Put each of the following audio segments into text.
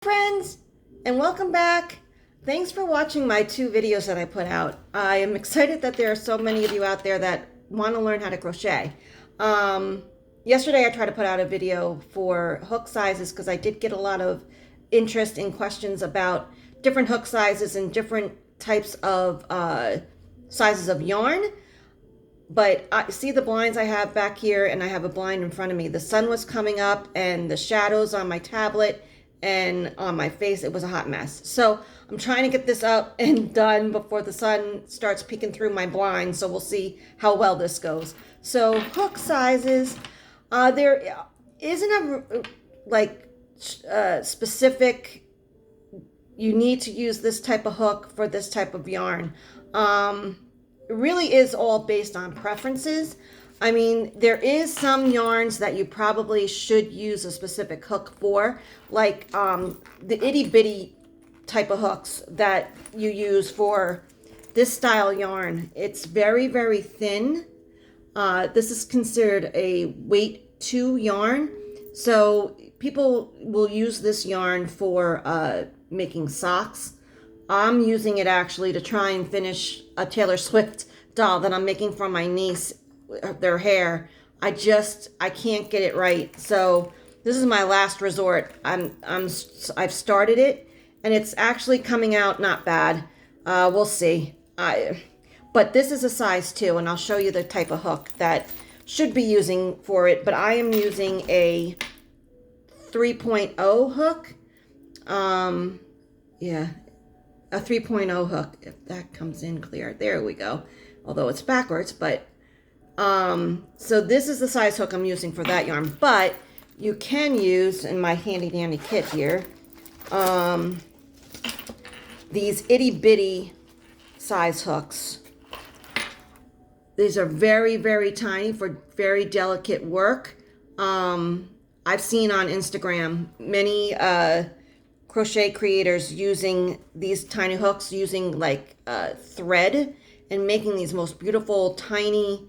Friends, and welcome back. Thanks for watching my 2 videos that I put out. I am excited that there are so many of you out there that want to learn how to crochet. Yesterday I tried to put out a video for hook sizes because I did get a lot of interest in questions about different hook sizes and different types of sizes of yarn. But I see the blinds I have back here, and I have a blind in front of me. The sun was coming up and the shadows on my tablet and on my face, it was a hot mess. So I'm trying to get this up and done before the sun starts peeking through my blind. So we'll see how well this goes. So hook sizes, there isn't a specific, you need to use this type of hook for this type of yarn. It really is all based on preferences. I mean, there is some yarns that you probably should use a specific hook for, like the itty bitty type of hooks that you use for this style yarn. It's very, very thin. This is considered a weight 2 yarn. So people will use this yarn for making socks. I'm using it actually to try and finish a Taylor Swift doll that I'm making for my niece, their hair. I can't get it right. So this is my last resort. I've started it and it's actually coming out not bad. We'll see. But this is a size 2, and I'll show you the type of hook that should be using for it. But I am using a 3.0 hook. Yeah, a 3.0 hook, if that comes in clear. There we go. Although it's backwards, but so this is the size hook I'm using for that yarn. But you can use, in my handy dandy kit here, these itty bitty size hooks. These are very, very tiny for very delicate work. I've seen on Instagram many crochet creators using these tiny hooks, using like thread and making these most beautiful tiny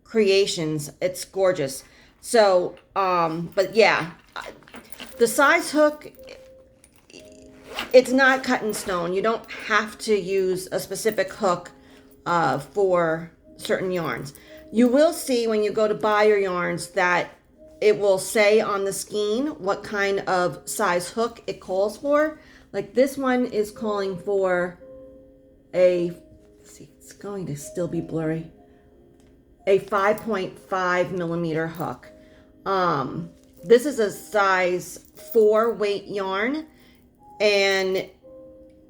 creations. It's gorgeous. So but yeah, the size hook, it's not cut in stone. You don't have to use a specific hook for certain yarns. You will see when you go to buy your yarns that it will say on the skein what kind of size hook it calls for. Like this one is calling for a, let's see, it's going to still be blurry, a 5.5 millimeter hook. This is a size 4 weight yarn, and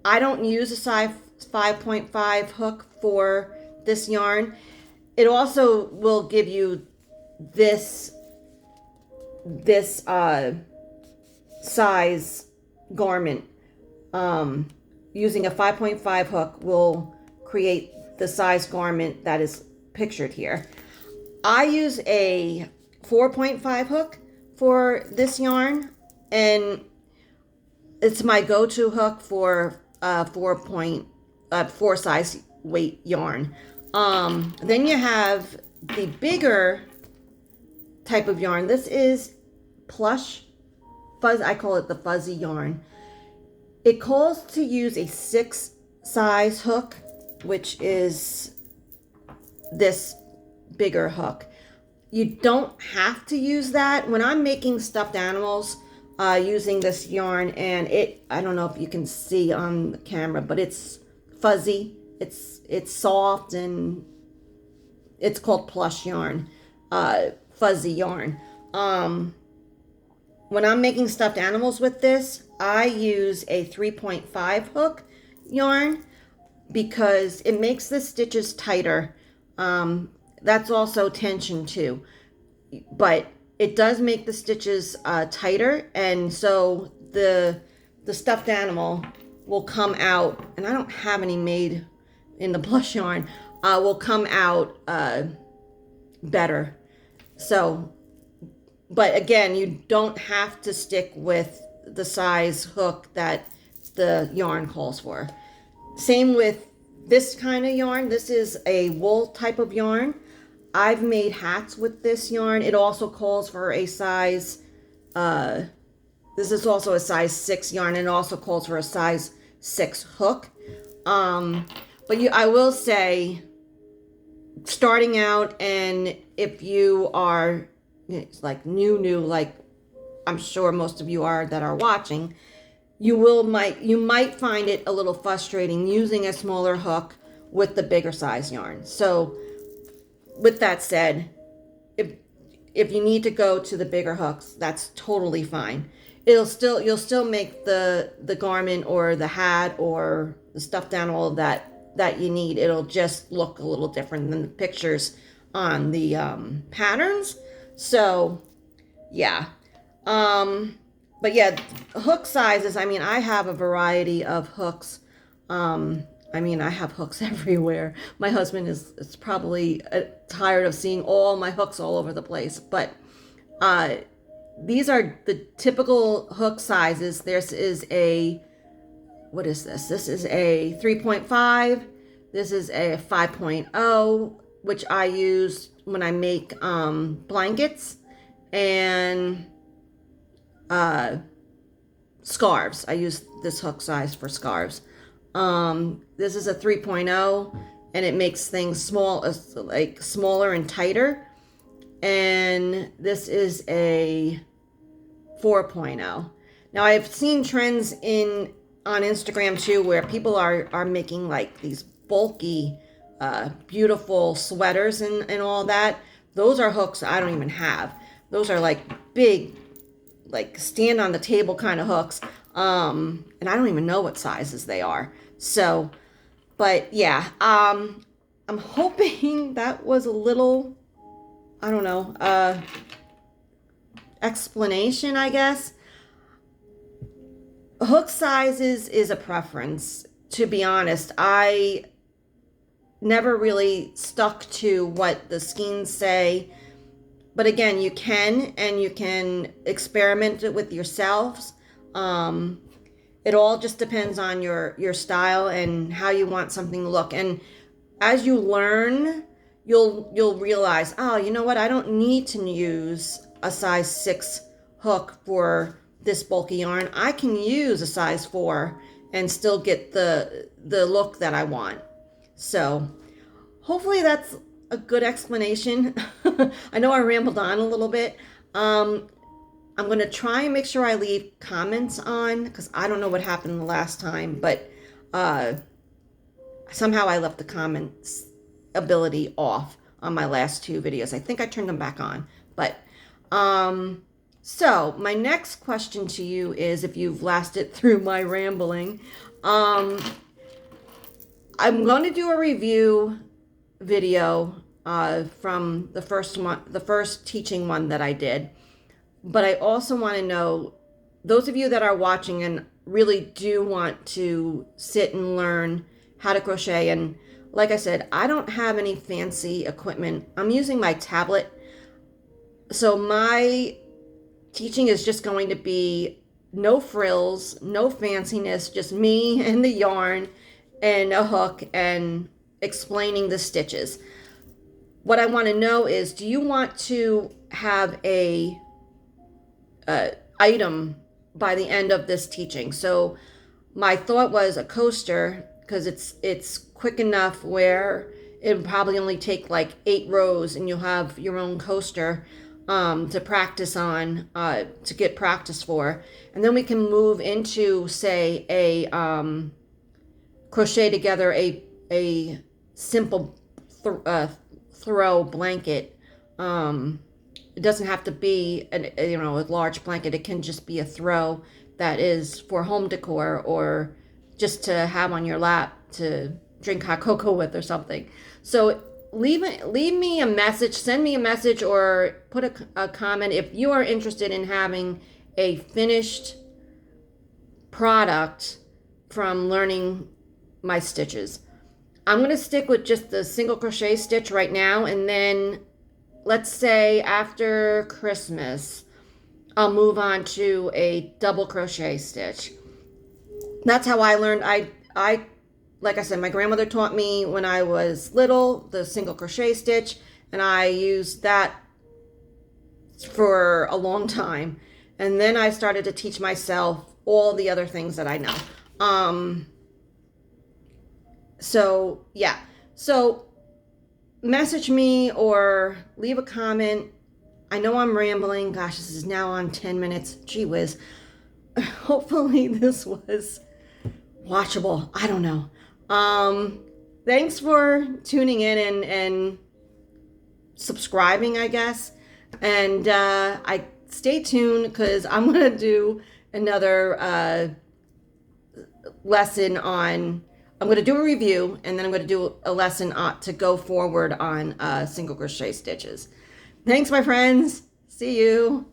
I don't use a size 5.5 hook for this yarn. It also will give you this size garment. Using a 5.5 hook will create the size garment that is pictured here. I use a 4.5 hook for this yarn, and it's my go-to hook for 4 size weight yarn. Then you have the bigger type of yarn. This is plush fuzz. I call it the fuzzy yarn. It calls to use a 6 size hook, which is this bigger hook. You don't have to use that. When I'm making stuffed animals using this yarn, and I don't know if you can see on the camera, but it's fuzzy. It's soft, and it's called plush yarn, fuzzy yarn. When I'm making stuffed animals with this, I use a 3.5 hook yarn because it makes the stitches tighter. That's also tension too, but it does make the stitches tighter, and so the stuffed animal will come out, and I don't have any made in the plush yarn, will come out better. So, but again, you don't have to stick with the size hook that the yarn calls for. Same with this kind of yarn. This is a wool type of yarn. I've made hats with this yarn. It also calls for a size This is also a size 6 yarn, and it also calls for a size 6 hook. But I will say, starting out, and if you are like new, like I'm sure most of you are that are watching, you might find it a little frustrating using a smaller hook with the bigger size yarn. So with that said, if you need to go to the bigger hooks, that's totally fine. You'll still make the garment or the hat or the stuffed animal of that you need. It'll just look a little different than the pictures on the patterns. So yeah. But yeah, hook sizes, I mean, I have a variety of hooks. I mean, I have hooks everywhere. My husband is probably tired of seeing all my hooks all over the place. But these are the typical hook sizes. This is a, what is this? This is a 3.5. This is a 5.0, which I use when I make blankets and scarves. I use this hook size for scarves. This is a 3.0, and it makes things smaller and tighter. And this is a 4.0. Now I've seen trends on Instagram too, where people are making like these bulky, beautiful sweaters and all that. Those are hooks I don't even have. Those are like big, like stand on the table kind of hooks. And I don't even know what sizes they are. So, but yeah, I'm hoping that was a little, I don't know, explanation, I guess. Hook sizes is a preference. To be honest, I never really stuck to what the skeins say. But again, you can experiment it with yourselves. It all just depends on your style and how you want something to look. And as you learn, you'll realize, oh, you know what? I don't need to use a size 6 hook for this bulky yarn. I can use a size 4 and still get the look that I want. So hopefully that's a good explanation. I know I rambled on a little bit. I'm going to try and make sure I leave comments on, because I don't know what happened the last time, but somehow I left the comments ability off on my last 2 videos. I think I turned them back on. But so my next question to you is, if you've lasted through my rambling, I'm going to do a review video from the first teaching one that I did. But I also want to know, those of you that are watching and really do want to sit and learn how to crochet, and like I said, I don't have any fancy equipment. I'm using my tablet. So my teaching is just going to be no frills, no fanciness, just me and the yarn and a hook and explaining the stitches. What I want to know is, do you want to have a item by the end of this teaching? So my thought was a coaster, because it's quick enough where it would probably only take like 8 rows and you'll have your own coaster to practice on, to get practice for. And then we can move into, say, a crochet together a simple throw blanket. It doesn't have to be a large blanket. It can just be a throw that is for home decor, or just to have on your lap to drink hot cocoa with or something. So leave me a message, send me a message, or put a comment if you are interested in having a finished product from learning my stitches. I'm going to stick with just the single crochet stitch right now, and then let's say after Christmas, I'll move on to a double crochet stitch. That's how I learned. I like I said, my grandmother taught me when I was little the single crochet stitch, and I used that for a long time. And then I started to teach myself all the other things that I know. So yeah. So message me or leave a comment. I know I'm rambling. Gosh, this is now on 10 minutes. Gee whiz. Hopefully this was watchable. I don't know. Thanks for tuning in and subscribing, I guess. And I stay tuned because I'm going to do another lesson on, I'm going to do a review, and then I'm going to do a lesson to go forward on single crochet stitches. Thanks, my friends. See you.